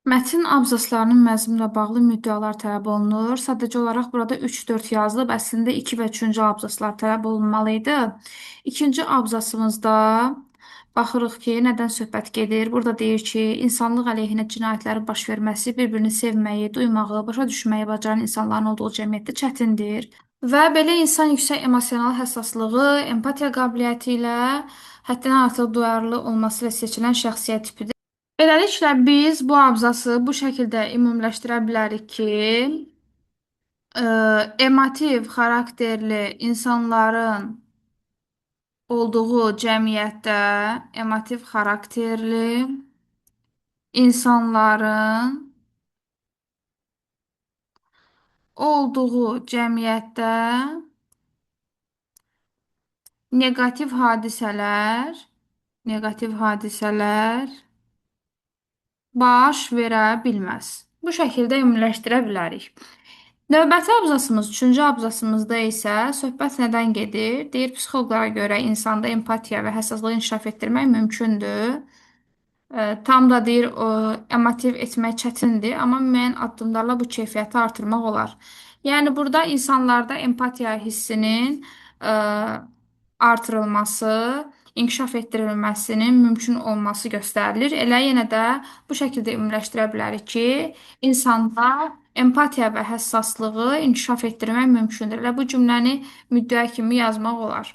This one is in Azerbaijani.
Mətn abzaslarının məzmunla bağlı müddəalar tələb olunur. Sadəcə olaraq burada 3-4 yazılıb, əslində 2 və 3-cü abzaslar tələb olunmalı idi. İkinci abzasımızda baxırıq ki, nədən söhbət gedir. Burada deyir ki, insanlıq əleyhinə cinayətlərin baş verməsi, bir-birini sevməyi, duymağı, başa düşməyi bacaran insanların olduğu cəmiyyətdə çətindir. Və belə insan yüksək emosional həssaslığı, empatiya qabiliyyəti ilə həddən artıq duyarlı olması ilə seçilən şəxsiyyət tipidir. Beləliklə, biz bu abzası bu şəkildə ümumiləşdirə bilərik ki, emotiv xarakterli insanların olduğu cəmiyyətdə emotiv xarakterli insanların olduğu cəmiyyətdə neqativ hadisələr, neqativ hadisələr baş verə bilməz. Bu şəkildə ümumiləşdirə bilərik. Növbəti abzasımız, üçüncü abzasımızda isə söhbət nədən gedir? Deyir, psixoloqlara görə insanda empatiya və həssaslığı inkişaf etdirmək mümkündür. Tam da deyir, emotiv etmək çətindir, amma müəyyən addımlarla bu keyfiyyəti artırmaq olar. Yəni burada insanlarda empatiya hissinin ə, artırılması, inkişaf etdirilməsinin mümkün olması göstərilir. Elə yenə də bu şəkildə ümumiləşdirə bilərik ki, insanda empatiya və həssaslığı inkişaf etdirmək mümkündür. Elə bu cümləni müddəa kimi yazmaq olar.